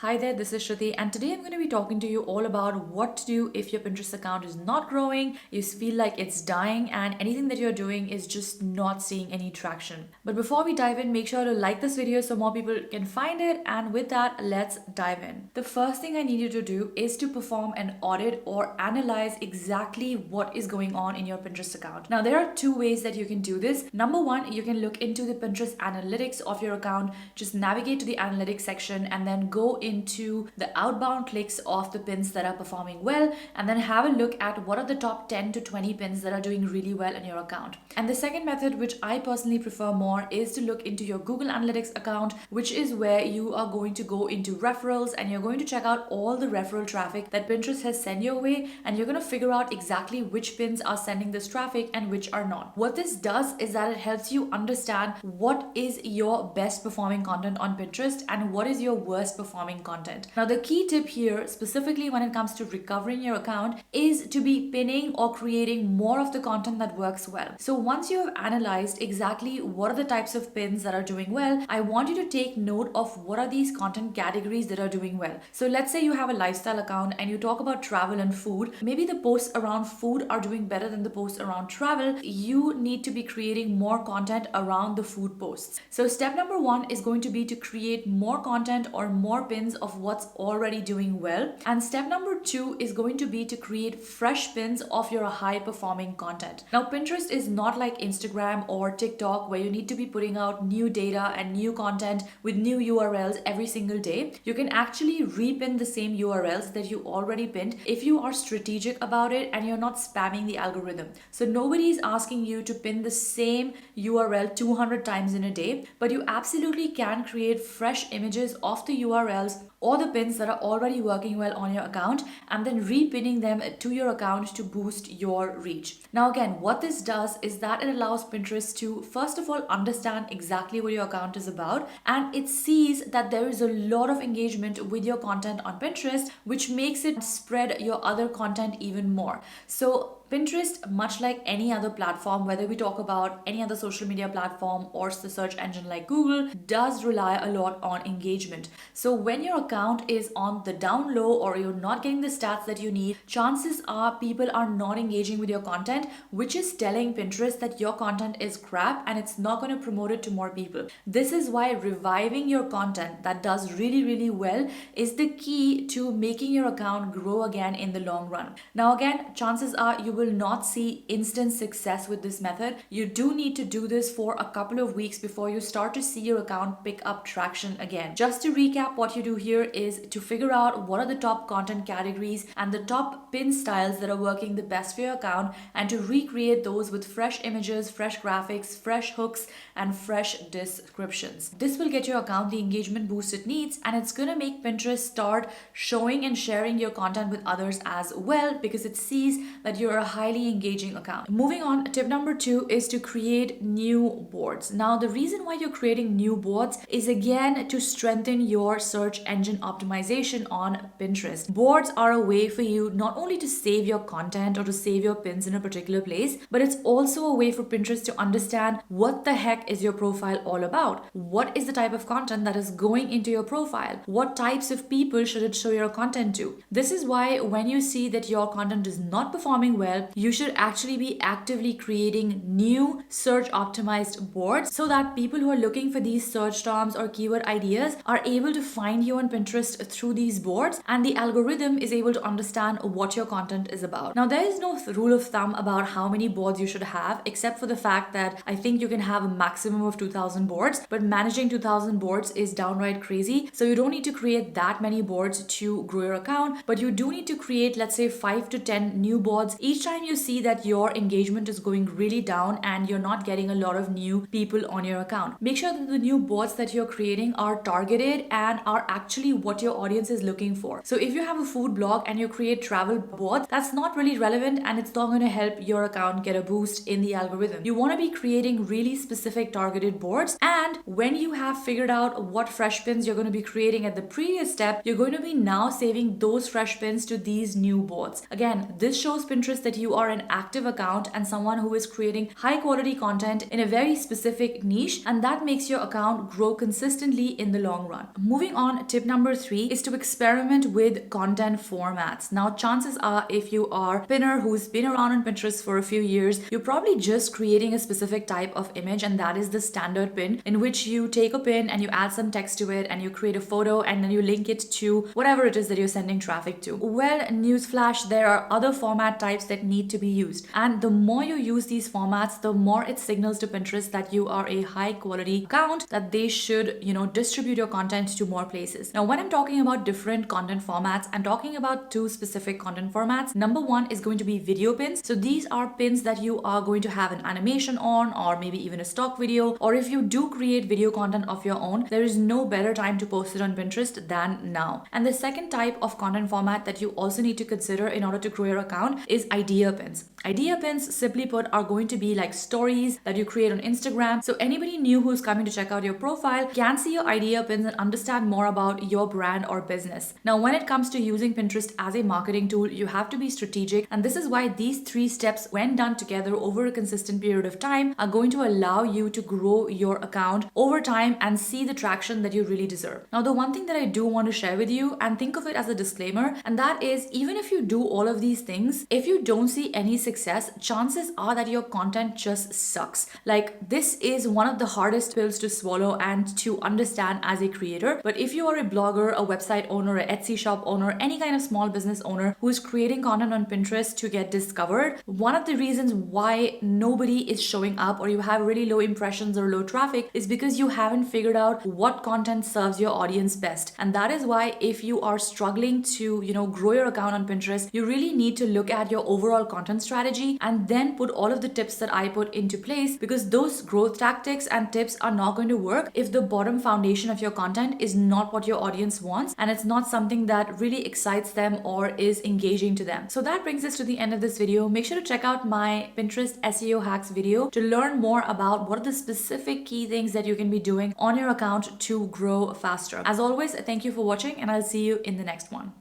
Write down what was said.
Hi there, this is Shruti, and today I'm going to be talking to you all about what to do if your Pinterest account is not growing, you feel like it's dying, and anything that you're doing is just not seeing any traction. But before we dive in, make sure to like this video so more people can find it, and with that, let's dive in. The first thing I need you to do is to perform an audit or analyze exactly what is going on in your Pinterest account. Now, there are two ways that you can do this. Number one, you can look into the Pinterest analytics of your account, just navigate to the analytics section, and then go into the outbound clicks of the pins that are performing well, and then have a look at what are the top 10 to 20 pins that are doing really well in your account. And the second method, which I personally prefer more, is to look into your Google Analytics account, which is where you are going to go into referrals and you're going to check out all the referral traffic that Pinterest has sent your way, and you're going to figure out exactly which pins are sending this traffic and which are not. What this does is that it helps you understand what is your best performing content on Pinterest and what is your worst performing content. Now, the key tip here, specifically when it comes to recovering your account, is to be pinning or creating more of the content that works well. So once you have analyzed exactly what are the types of pins that are doing well, I want you to take note of what are these content categories that are doing well. So let's say you have a lifestyle account and you talk about travel and food. Maybe the posts around food are doing better than the posts around travel. You need to be creating more content around the food posts. So step number one is going to be to create more content or more pins of what's already doing well. And step number two is going to be to create fresh pins of your high performing content. Now, Pinterest is not like Instagram or TikTok where you need to be putting out new data and new content with new URLs every single day. You can actually repin the same URLs that you already pinned if you are strategic about it and you're not spamming the algorithm. So nobody is asking you to pin the same URL 200 times in a day, but you absolutely can create fresh images of the URLs or the pins that are already working well on your account and then repinning them to your account to boost your reach. Now, again, what this does is that it allows Pinterest to first of all understand exactly what your account is about, and it sees that there is a lot of engagement with your content on Pinterest, which makes it spread your other content even more. So Pinterest, much like any other platform, whether we talk about any other social media platform or the search engine like Google, does rely a lot on engagement. So when your account is on the down low or you're not getting the stats that you need, chances are people are not engaging with your content, which is telling Pinterest that your content is crap and it's not going to promote it to more people. This is why reviving your content that does really, really well is the key to making your account grow again in the long run. Now, again, chances are you will not see instant success with this method. You do need to do this for a couple of weeks before you start to see your account pick up traction again. Just to recap, what you do here is to figure out what are the top content categories and the top pin styles that are working the best for your account, and to recreate those with fresh images, fresh graphics, fresh hooks, and fresh descriptions. This will get your account the engagement boost it needs, and it's going to make Pinterest start showing and sharing your content with others as well, because it sees that you're a highly engaging account. Moving on, tip number two is to create new boards. Now, the reason why you're creating new boards is again to strengthen your search engine optimization on Pinterest. Boards are a way for you not only to save your content or to save your pins in a particular place, but it's also a way for Pinterest to understand what the heck is your profile all about. What is the type of content that is going into your profile? What types of people should it show your content to? This is why when you see that your content is not performing well, you should actually be actively creating new search optimized boards so that people who are looking for these search terms or keyword ideas are able to find you on Pinterest through these boards, and the algorithm is able to understand what your content is about. Now, there is no rule of thumb about how many boards you should have, except for the fact that I think you can have a maximum of 2,000 boards, but managing 2,000 boards is downright crazy. So you don't need to create that many boards to grow your account, but you do need to create, let's say, 5 to 10 new boards each time you see that your engagement is going really down and you're not getting a lot of new people on your account. Make sure that the new boards that you're creating are targeted and are actually what your audience is looking for. So if you have a food blog and you create travel boards, that's not really relevant and it's not going to help your account get a boost in the algorithm. You want to be creating really specific targeted boards, and when you have figured out what fresh pins you're going to be creating at the previous step, you're going to be now saving those fresh pins to these new boards. Again, this shows Pinterest that you are an active account and someone who is creating high quality content in a very specific niche, and that makes your account grow consistently in the long run. Moving on, tip number 3 is to experiment with content formats. Now, chances are if you are a pinner who's been around on Pinterest for a few years, you're probably just creating a specific type of image, and that is the standard pin, in which you take a pin and you add some text to it and you create a photo and then you link it to whatever it is that you're sending traffic to. Well, newsflash, there are other format types that need to be used. And the more you use these formats, the more it signals to Pinterest that you are a high quality account, that they should, distribute your content to more places. Now, when I'm talking about different content formats, I'm talking about 2 specific content formats. Number 1 is going to be video pins. So these are pins that you are going to have an animation on, or maybe even a stock video, or if you do create video content of your own, there is no better time to post it on Pinterest than now. And the second type of content format that you also need to consider in order to grow your account is idea pins. Idea pins, simply put, are going to be like stories that you create on Instagram. So anybody new who's coming to check out your profile can see your idea pins and understand more about your brand or business. Now, when it comes to using Pinterest as a marketing tool, you have to be strategic. And this is why these 3 steps, when done together over a consistent period of time, are going to allow you to grow your account over time and see the traction that you really deserve. Now, the one thing that I do want to share with you, and think of it as a disclaimer, and that is, even if you do all of these things, if you don't see any success, chances are that your content just sucks. Like, this is one of the hardest pills to swallow and to understand as a creator. But if you are a blogger, a website owner, an Etsy shop owner, any kind of small business owner who is creating content on Pinterest to get discovered, one of the reasons why nobody is showing up or you have really low impressions or low traffic is because you haven't figured out what content serves your audience best. And that is why, if you are struggling to, grow your account on Pinterest, you really need to look at your overall content strategy and then put all of the tips that I put into place, because those growth tactics and tips are not going to work if the bottom foundation of your content is not what your audience wants and it's not something that really excites them or is engaging to them. So that brings us to the end of this video. Make sure to check out my Pinterest SEO hacks video to learn more about what are the specific key things that you can be doing on your account to grow faster. As always, thank you for watching, and I'll see you in the next one.